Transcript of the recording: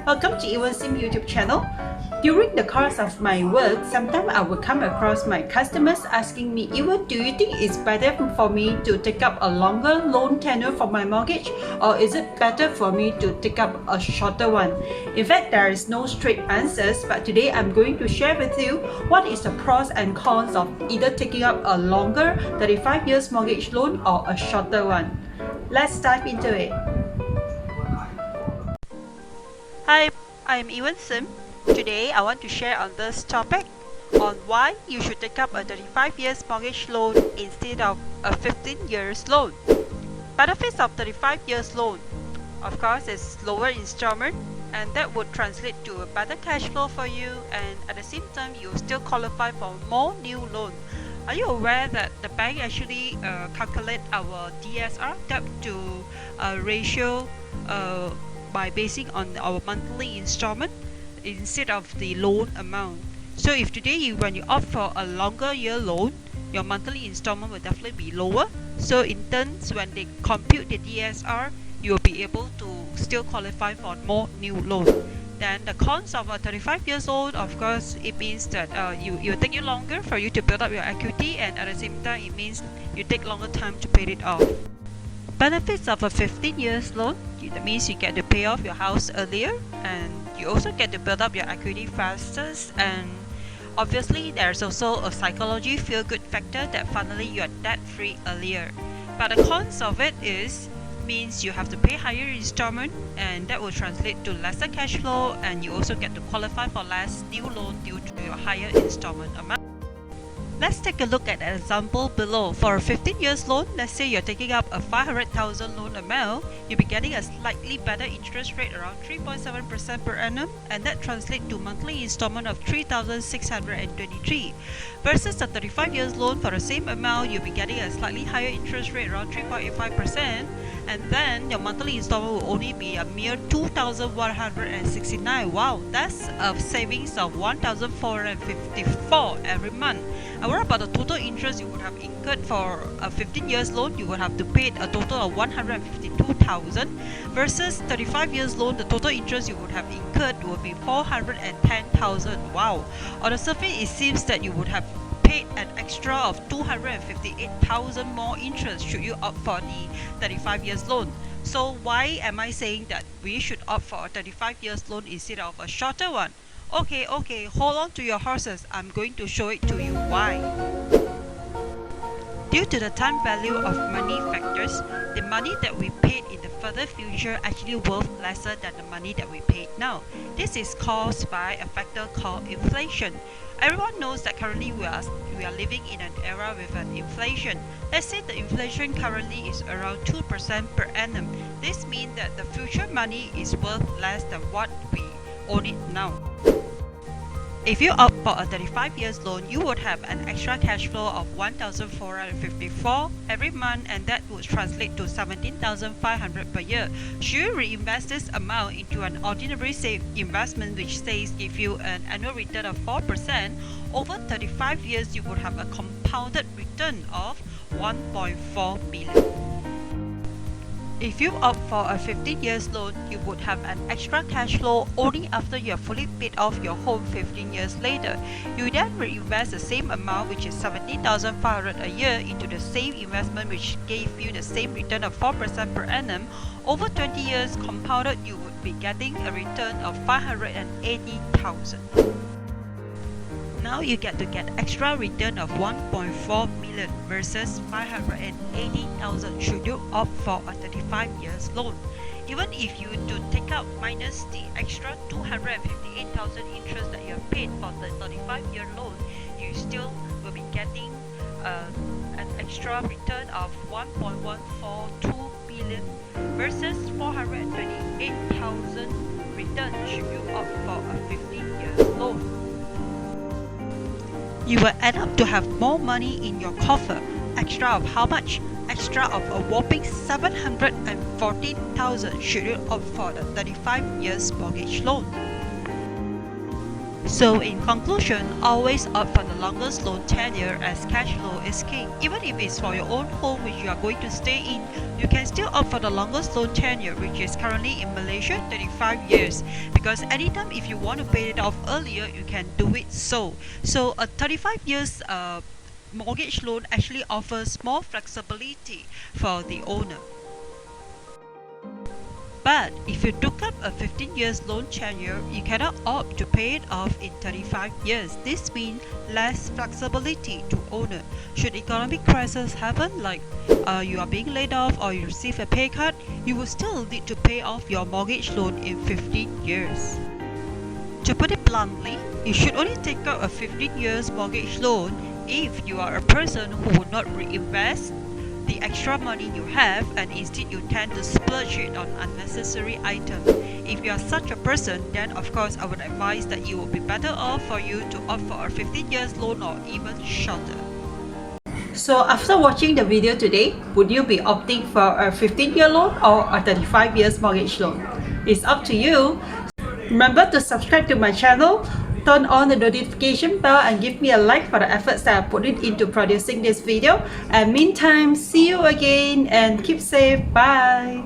Welcome to Sim YouTube channel. During the course of my work, sometimes I will come across my customers asking me, Ewan, do you think it's better for me to take up a longer loan tenure for my mortgage, or is it better for me to take up a shorter one? In fact, there is no straight answers, but today I'm going to share with you what is the pros and cons of either taking up a longer 35 years mortgage loan or a shorter one. Let's dive into it. Hi, I'm Ewan Sim. Today I want to share on this topic on why you should take up a 35 years mortgage loan instead of a 15 years loan. Benefits of 35 years loan, of course, is lower installment, and that would translate to a better cash flow for you, and at the same time you still qualify for more new loan. Are you aware that the bank actually calculate our DSR, debt to ratio, by basing on our monthly installment instead of the loan amount? So if today when you opt for a longer year loan, your monthly installment will definitely be lower. So in turns, when they compute the DSR, you will be able to still qualify for more new loan. Then the cons of a 35 years old, of course, it means that it will take you longer for you to build up your equity, and at the same time it means you take longer time to pay it off. Benefits of a 15 years loan, that means you get to pay off your house earlier, and you also get to build up your equity faster, and obviously there's also a psychology feel-good factor that finally you are debt-free earlier. But the cons of it means you have to pay higher installment, and that will translate to lesser cash flow, and you also get to qualify for less new loan due to your higher installment amount. Let's take a look at an example below. For a 15 years loan, let's say you're taking up a 500,000 loan amount, you'll be getting a slightly better interest rate around 3.7% per annum, and that translates to monthly installment of 3,623. Versus a 35 years loan, for the same amount, you'll be getting a slightly higher interest rate around 3.85%, and then your monthly installment will only be a mere 2,169. Wow, that's a savings of 1,454 every month. And what about the total interest you would have incurred for a 15 years loan? You would have to pay a total of 152,000 versus 35 years loan. The total interest you would have incurred will be 410,000. Wow! On the surface, it seems that you would have paid an extra of 258,000 more interest should you opt for the 35 years loan. So why am I saying that we should opt for a 35 years loan instead of a shorter one? Okay, hold on to your horses. I'm going to show it to you why. Due to the time value of money factors, the money that we paid in the further future actually worth lesser than the money that we paid now. This is caused by a factor called inflation. Everyone knows that currently we are living in an era with an inflation. Let's say the inflation currently is around 2% per annum. This means that the future money is worth less than what we own it now. If you opt for a 35 years loan, you would have an extra cash flow of 1,454 every month, and that would translate to 17,500 per year. Should you reinvest this amount into an ordinary safe investment which says give you an annual return of 4%, over 35 years you would have a compounded return of 1.4 million. If you opt for a 15 years loan, you would have an extra cash flow only after you have fully paid off your home 15 years later. You then reinvest the same amount, which is 17,500 a year, into the same investment which gave you the same return of 4% per annum. Over 20 years compounded, you would be getting a return of 580,000. Now you get extra return of 1.4 million versus 580,000 should you opt for a 35 years loan. Even if you do take out minus the extra 258,000 interest that you have paid for the 35-year loan, you still will be getting an extra return of 1.142 million versus 428,000 return should you opt for a 15 years loan. You will end up to have more money in your coffer. Extra of how much? Extra of a whopping 714,000 should you opt for the 35 years mortgage loan. So in conclusion, always opt for the longest loan tenure as cash flow is king. Even if it's for your own home which you are going to stay in, you can still opt for the longest loan tenure, which is currently in Malaysia 35 years. Because anytime if you want to pay it off earlier, you can do it so. So a 35 years mortgage loan actually offers more flexibility for the owner. But if you took up a 15 years loan tenure, you cannot opt to pay it off in 35 years. This means less flexibility to owner. Should economic crisis happen, like you are being laid off or you receive a pay cut, you will still need to pay off your mortgage loan in 15 years. To put it bluntly, you should only take out a 15 years mortgage loan if you are a person who would not reinvest the extra money you have and instead you tend to splurge it on unnecessary items. If you are such a person, then of course I would advise that it would be better off for you to opt for a 15 years loan or even shorter. So after watching the video today, would you be opting for a 15-year loan or a 35 years mortgage loan? It's up to you. Remember to subscribe to my channel, turn on the notification bell and give me a like for the efforts that I put into producing this video. And meantime, see you again and keep safe. Bye.